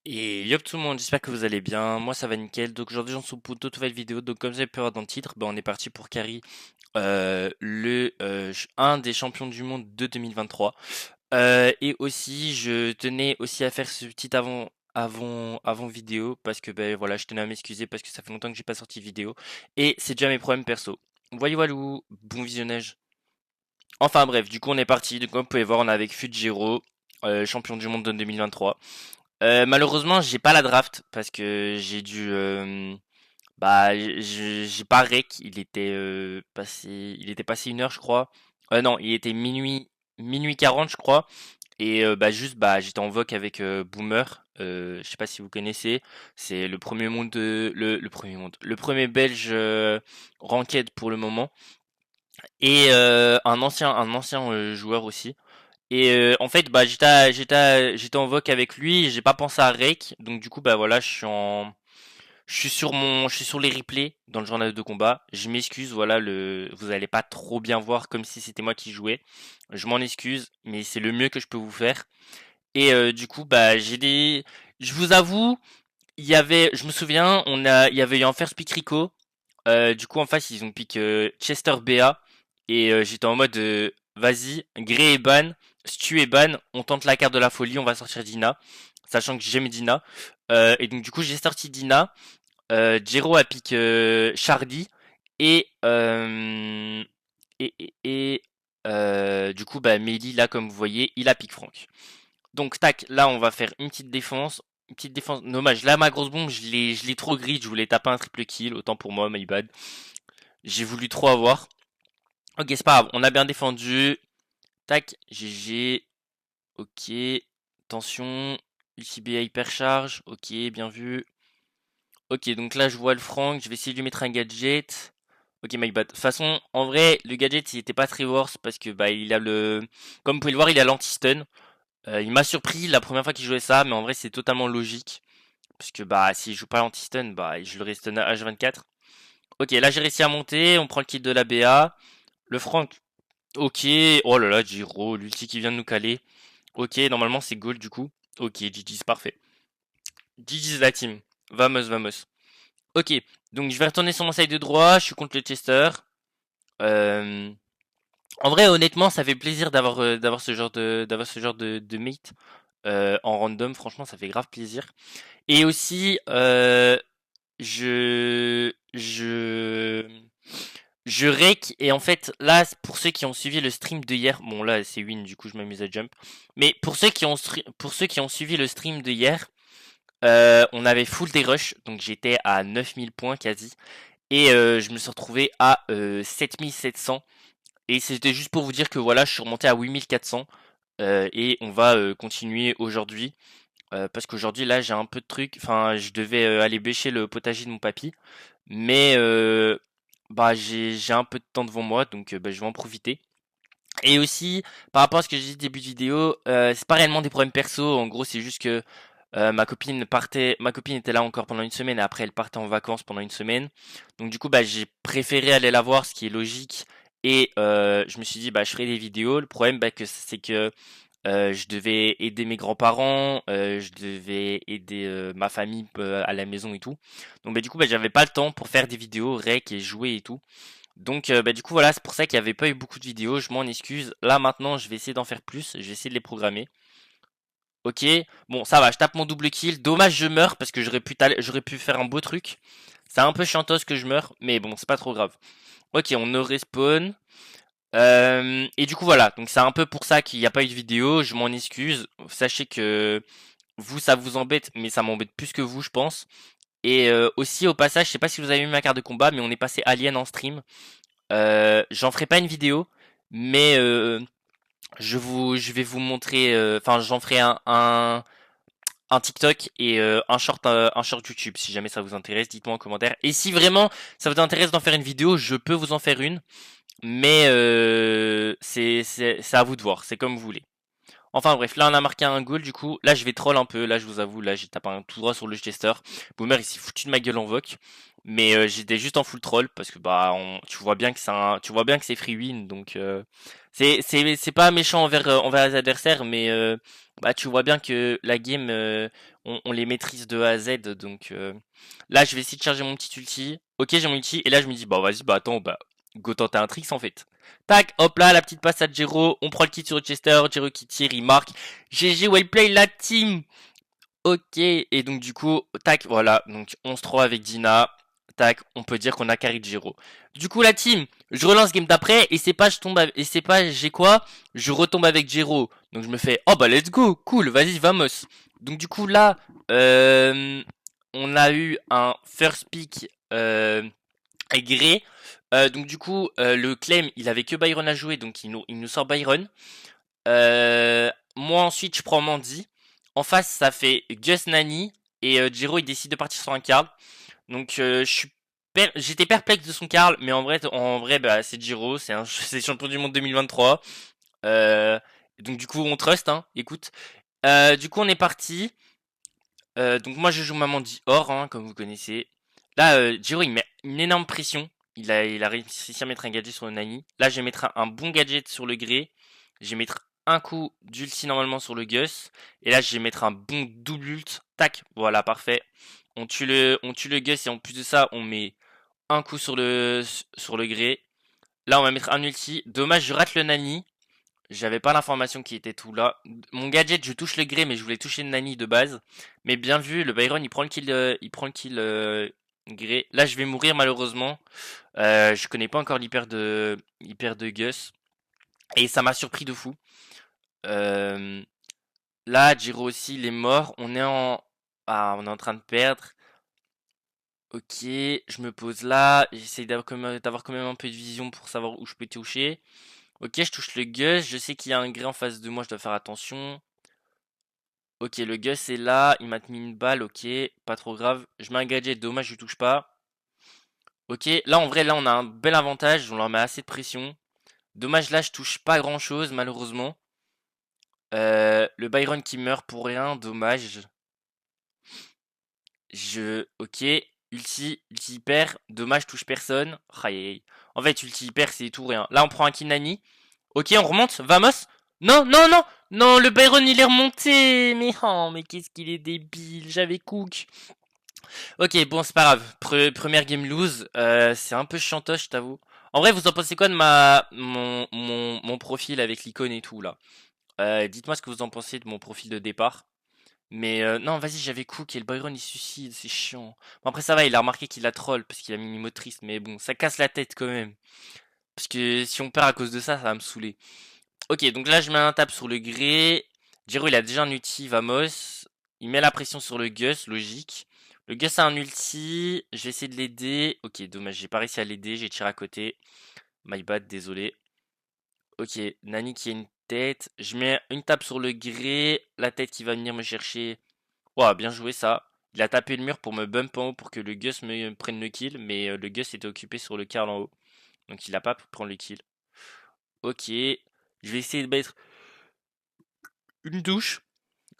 Et yop tout le monde, j'espère que vous allez bien. Moi ça va nickel. Donc aujourd'hui on se retrouve pour une toute nouvelle vidéo. Donc comme vous avez pu voir dans le titre, on est parti pour carry un des champions du monde de 2023. Et aussi je tenais aussi à faire ce petit avant vidéo parce que ben voilà, je tenais à m'excuser parce que ça fait longtemps que j'ai pas sorti de vidéo. Et c'est déjà mes problèmes perso. Voyez walou, bon visionnage. Enfin bref, du coup on est parti. Donc comme vous pouvez voir, on est avec Fujiro, champion du monde de 2023. Malheureusement, j'ai pas la draft parce que j'ai dû j'ai pas rec, il était passé 1 heure je crois. Non, il était minuit 40 je crois et j'étais en voc avec Boomer, je sais pas si vous connaissez, c'est le premier monde le premier belge ranked pour le moment et un ancien joueur aussi. Et en fait, j'étais en voc avec lui, et j'ai pas pensé à rec, donc du coup, bah voilà, je suis sur les replays dans le journal de combat. Je m'excuse, voilà, vous allez pas trop bien voir comme si c'était moi qui jouais. Je m'en excuse, mais c'est le mieux que je peux vous faire. Et du coup, je vous avoue, je me souviens, il y avait eu un first pick Rico. Du coup, en face, ils ont pick Chester BA. Et j'étais en mode, vas-y, Grey et Ban, Stu et Ban, on tente la carte de la folie, on va sortir Dina. Sachant que j'aime Dina. Et donc, du coup, j'ai sorti Dina. Jero a pick Chardy. Et, du coup, Meili, là, comme vous voyez, il a pick Franck. Donc, tac, là, on va faire une petite défense. Une petite défense. Dommage, là, ma grosse bombe, je l'ai trop grid. Je voulais taper un triple kill. Autant pour moi, my bad. J'ai voulu trop avoir. Ok, c'est pas grave. On a bien défendu. Tac, GG. Ok. Attention. UCB hypercharge. Ok, bien vu. Ok, donc là, je vois le Frank. Je vais essayer de lui mettre un gadget. Ok, my bad. De toute façon, en vrai, le gadget, il était pas très worse parce que, il a le. Comme vous pouvez le voir, il a l'anti-stun. Il m'a surpris la première fois qu'il jouait ça, mais en vrai, c'est totalement logique. Parce que, s'il joue pas l'anti-stun, je le stun à H24. Ok, là, j'ai réussi à monter. On prend le kit de la BA. Le Frank. Ok. Oh là là, Giro, l'ulti qui vient de nous caler. Ok, normalement, c'est gold du coup. Ok, GG's, parfait. GG's la team. Vamos, vamos. Ok, donc je vais retourner sur mon side de droit. Je suis contre le Chester. Euh, En vrai, honnêtement, ça fait plaisir d'avoir ce genre de mate en random. Franchement, ça fait grave plaisir. Et aussi, je je je rec et en fait là pour ceux qui ont suivi le stream de hier, bon là c'est win du coup je m'amuse à jump. Mais pour ceux qui ont suivi le stream de hier, on avait full des rush donc j'étais à 9000 points quasi et je me suis retrouvé à 7700 et c'était juste pour vous dire que voilà, je suis remonté à 8400 et on va continuer aujourd'hui parce qu'aujourd'hui là j'ai un peu de trucs, enfin je devais aller bêcher le potager de mon papy, mais j'ai un peu de temps devant moi donc je vais en profiter. Et aussi par rapport à ce que j'ai dit début de vidéo, c'est pas réellement des problèmes perso, en gros c'est juste que ma copine était là encore pendant une semaine et après elle partait en vacances pendant une semaine. Donc du coup j'ai préféré aller la voir, ce qui est logique. Et je me suis dit je ferai des vidéos. Le problème c'est que je devais aider mes grands-parents, je devais aider ma famille à la maison et tout. Donc du coup j'avais pas le temps pour faire des vidéos rec et jouer et tout. Donc du coup voilà, c'est pour ça qu'il y avait pas eu beaucoup de vidéos. Je m'en excuse. Là maintenant je vais essayer d'en faire plus. Je vais essayer de les programmer. Ok, bon ça va, je tape mon double kill. Dommage je meurs parce que j'aurais pu faire un beau truc. C'est un peu chiantos que je meurs, mais bon c'est pas trop grave. Ok, on no respawn. Et du coup voilà, donc c'est un peu pour ça qu'il n'y a pas eu de vidéo, je m'en excuse. Sachez que vous ça vous embête, mais ça m'embête plus que vous je pense. Et aussi au passage, je sais pas si vous avez vu ma carte de combat, mais on est passé Alien en stream. J'en ferai pas une vidéo, mais je vais vous montrer, enfin j'en ferai un TikTok et un short YouTube si jamais ça vous intéresse, dites-moi en commentaire. Et si vraiment ça vous intéresse d'en faire une vidéo, je peux vous en faire une. Mais c'est à vous de voir, c'est comme vous voulez. Enfin bref, là on a marqué un goal du coup. Là je vais troll un peu, là je vous avoue, là j'ai tapé un tout droit sur le Chester. Boomer il s'est foutu de ma gueule en voc. Mais j'étais juste en full troll parce que bah tu vois bien que tu vois bien que c'est free win donc c'est pas méchant envers les adversaires mais bah tu vois bien que la game on les maîtrise de A à Z donc là je vais essayer de charger mon petit ulti. OK, j'ai mon ulti et là je me dis bah vas-y bah attends bah go tenter un tricks en fait. Tac, hop là la petite passe à Jero, on prend le kit sur Chester, Jero qui tire, il marque. GG well play la team. OK, et donc du coup, tac, voilà, donc 11-3 avec Dina. Tac, on peut dire qu'on a carry Giro. Du coup, la team, je relance game d'après, et c'est pas, et c'est pas, j'ai quoi? Je retombe avec Giro. Donc je me fais, oh bah let's go, cool, vas-y, vamos. Donc du coup, là, euh, on a eu un first pick, gré. Donc du coup, le claim, il avait que Byron à jouer, donc il nous sort Byron. Moi ensuite je prends Mandy. En face ça fait Gus Nani et Jiro il décide de partir sur un Karl. Donc j'étais perplexe de son Karl, mais en vrai bah, c'est Jiro, c'est champion du monde 2023. Euh, donc du coup on trust, hein, écoute. Du coup on est parti. Donc moi je joue ma Mandy or, hein, comme vous connaissez. Là Jiro il met une énorme pression. Il a réussi à mettre un gadget sur le Nani. Là je vais mettre un bon gadget sur le Grey. Je vais mettre un coup d'ulti normalement sur le Gus. Et là, je vais mettre un bon double ult. Tac, voilà, parfait. On tue le Gus et en plus de ça, on met un coup sur le Grey. Là, on va mettre un ulti. Dommage, je rate le Nani. J'avais pas l'information qui était tout là. Mon gadget, je touche le Grey, mais je voulais toucher le Nani de base. Mais bien vu, le Byron, il prend le kill Grey. Là, je vais mourir malheureusement. Je connais pas encore l'hyper de Gus. Et ça m'a surpris de fou. Euh, Là, Jiro aussi, il est mort. On est en train de perdre. Ok, je me pose là. J'essaie d'avoir quand même un peu de vision pour savoir où je peux toucher. Ok, je touche le Gus. Je sais qu'il y a un gré en face de moi, je dois faire attention. Ok, le Gus est là. Il m'a mis une balle. Ok, pas trop grave. Je mets un gadget. Dommage, je touche pas. Ok, là, en vrai, là, on a un bel avantage. On leur met assez de pression. Dommage, là, je touche pas grand chose, malheureusement. Le Byron qui meurt pour rien. Dommage. Ok, ulti hyper, dommage, touche personne. Aïe, aïe, aïe. En fait, ulti hyper, c'est tout rien. Là, on prend un Kinani. Ok, on remonte, vamos. Non, non, non, non, le Byron, il est remonté. Mais oh, mais qu'est-ce qu'il est débile, j'avais Cook. Ok, bon, c'est pas grave. Première game lose, c'est un peu chantoche, je t'avoue. En vrai, vous en pensez quoi de mon profil avec l'icône et tout, là? Dites-moi ce que vous en pensez de mon profil de départ. Mais non, vas-y, j'avais Cook et le Byron il suicide, c'est chiant. Bon, après ça va, il a remarqué qu'il a troll parce qu'il a mis une motrice, mais bon, ça casse la tête quand même. Parce que si on perd à cause de ça, ça va me saouler. Ok, donc là je mets un tap sur le gré. Jiro il a déjà un ulti, vamos. Il met la pression sur le Gus, logique. Le Gus a un ulti, je vais essayer de l'aider. Ok, dommage, j'ai pas réussi à l'aider, j'ai tiré à côté. My bad, désolé. Ok, Nani qui a une tête. Je mets une tape sur le gré, la tête qui va venir me chercher. Ouah, bien joué ça. Il a tapé le mur pour me bump en haut pour que le Gus me prenne le kill, mais le Gus était occupé sur le Karl en haut. Donc il a pas pu prendre le kill. Ok, je vais essayer de mettre une douche.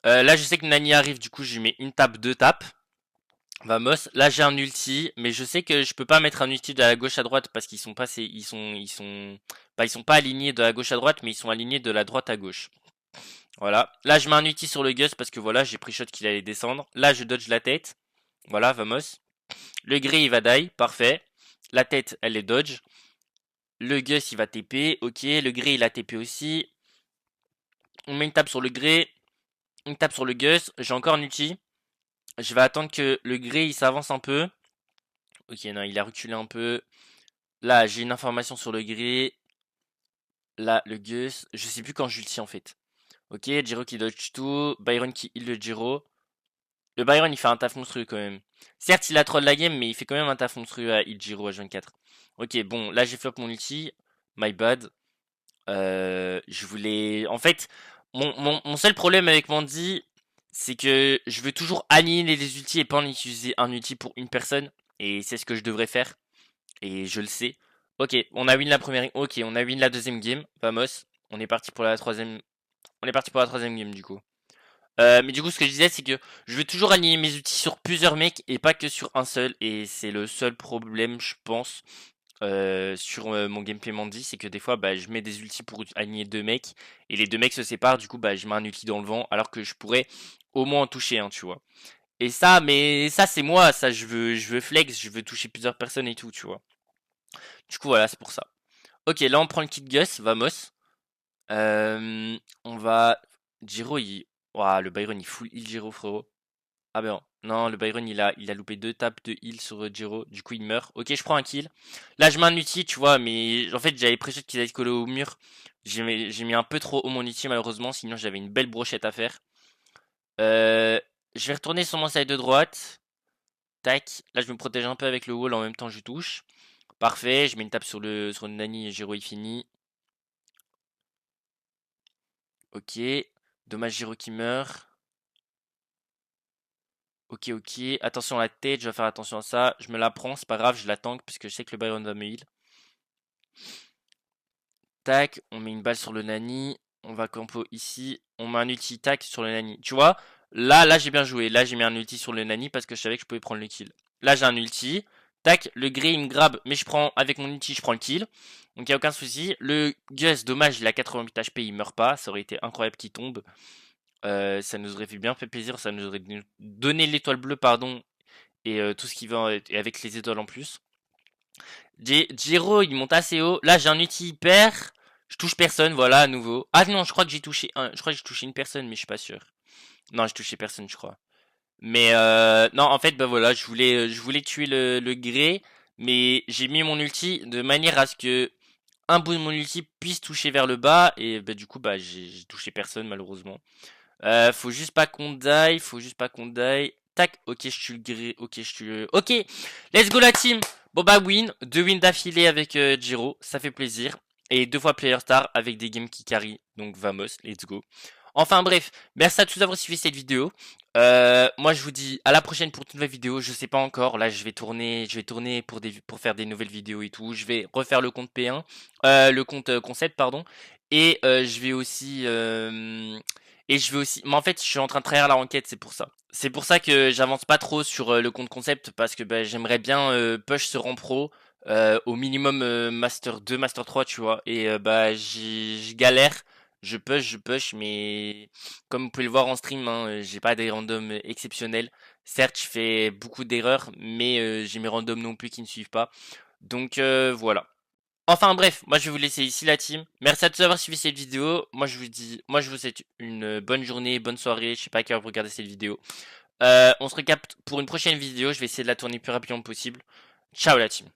Là je sais que Nani arrive, du coup je lui mets une tape, deux tapes. Vamos, là j'ai un ulti, mais je sais que je peux pas mettre un ulti de la gauche à droite parce qu'ils sont pas, ils sont pas alignés de la gauche à droite, mais ils sont alignés de la droite à gauche. Voilà. Là je mets un ulti sur le Gus parce que voilà, j'ai pris shot qu'il allait descendre. Là je dodge la tête. Voilà, vamos. Le Grey il va die, parfait. La tête elle est dodge. Le Gus il va TP, ok. Le Grey il a TP aussi. On met une tape sur le Grey, une tape sur le Gus. J'ai encore un ulti. Je vais attendre que le Grey il s'avance un peu. Ok, non, il a reculé un peu. Là, j'ai une information sur le Grey. Là, le Gus. Je sais plus quand j'ulti en fait. Ok, Jiro qui dodge tout. Byron qui heal le Jiro. Le Byron il fait un taf monstrueux quand même. Certes, il a troll la game, mais il fait quand même un taf monstrueux à heal Jiro à 24. Ok, bon, là j'ai flop mon ulti. My bad. Je voulais. En fait, mon seul problème avec Mandy, c'est que je veux toujours aligner les ultis et pas en utiliser un ulti pour une personne. Et c'est ce que je devrais faire. Et je le sais. Ok, on a win la première. Ok, on a win la deuxième game. Vamos. On est parti pour la troisième. On est parti pour la troisième game du coup. Mais du coup, ce que je disais, c'est que je veux toujours aligner mes outils sur plusieurs mecs et pas que sur un seul. Et c'est le seul problème, je pense, sur mon gameplay Mandy, c'est que des fois, bah, je mets des ultis pour aligner deux mecs et les deux mecs se séparent. Du coup, bah, je mets un ulti dans le vent alors que je pourrais au moins en toucher un, tu vois. Et ça, mais ça, c'est moi. Ça, je veux flex, je veux toucher plusieurs personnes et tout, tu vois. Du coup, voilà, c'est pour ça. Ok, là, on prend le kit Gus, vamos. On va. Giro, il. Ouah, le Byron, il full heal Giro, frérot. Ah ben non, le Byron il a loupé deux tapes de heal sur Giro, du coup il meurt. Ok, je prends un kill. Là je mets un ulti, tu vois, mais en fait j'avais prévu qu'il allait se coller au mur. J'ai mis un peu trop haut mon ulti malheureusement, sinon j'avais une belle brochette à faire. Euh, je vais retourner sur mon side de droite. Tac, là je me protège un peu avec le wall en même temps je touche. Parfait, je mets une tape sur le Nani et Giro il finit. Ok, dommage Giro qui meurt. Ok, ok. Attention à la tête, je vais faire attention à ça. Je me la prends, c'est pas grave, je la tank puisque je sais que le Byron va me heal. Tac, on met une balle sur le Nani. On va campo ici. On met un ulti tac sur le Nani. Tu vois, là j'ai bien joué. Là j'ai mis un ulti sur le Nani parce que je savais que je pouvais prendre le kill. Là j'ai un ulti. Tac, le Grey il me grabe, mais je prends avec mon ulti, je prends le kill. Donc il n'y a aucun souci. Le Gus, dommage, il a 88 HP, il meurt pas. Ça aurait été incroyable qu'il tombe. Ça nous aurait bien fait plaisir. Ça nous aurait donné l'étoile bleue, pardon, et tout ce qui va et avec les étoiles en plus. Jiro, il monte assez haut. Là, j'ai un ulti hyper. Je touche personne, voilà, à nouveau. Ah non, je crois que j'ai touché un. Je crois que j'ai touché une personne, mais je suis pas sûr. Non, j'ai touché personne, je crois. Mais non, en fait, bah voilà, je voulais tuer le Grey, mais j'ai mis mon ulti de manière à ce que un bout de mon ulti puisse toucher vers le bas, et bah, du coup, bah j'ai touché personne malheureusement. Faut juste pas qu'on die, faut juste pas qu'on die. Tac, ok, je tue le gré, ok, je tue le. Ok, let's go la team. Bon bah win, 2 wins d'affilée avec Jiro, ça fait plaisir. Et 2 fois Player Star avec des games qui carry, donc vamos, let's go. Enfin bref, merci à tous d'avoir suivi cette vidéo. Moi je vous dis à la prochaine pour une nouvelle vidéo. Je sais pas encore. Là je vais tourner pour faire des nouvelles vidéos et tout. Je vais refaire le compte P1, le compte concept pardon. Et je vais aussi. Mais en fait je suis en train de travailler à la enquête, c'est pour ça. C'est pour ça que j'avance pas trop sur le compte concept parce que bah, j'aimerais bien push ce rang pro. Au minimum Master 2, Master 3, tu vois. Et bah je galère. Je push, mais comme vous pouvez le voir en stream, hein, j'ai pas des randoms exceptionnels. Certes, je fais beaucoup d'erreurs, mais j'ai mes randoms non plus qui ne suivent pas. Donc voilà. Enfin bref, moi je vais vous laisser ici la team. Merci à tous d'avoir suivi cette vidéo. Moi je vous souhaite une bonne journée, bonne soirée. Je sais pas à quelle heure vous regardez cette vidéo. On se recapte pour une prochaine vidéo. Je vais essayer de la tourner le plus rapidement possible. Ciao la team.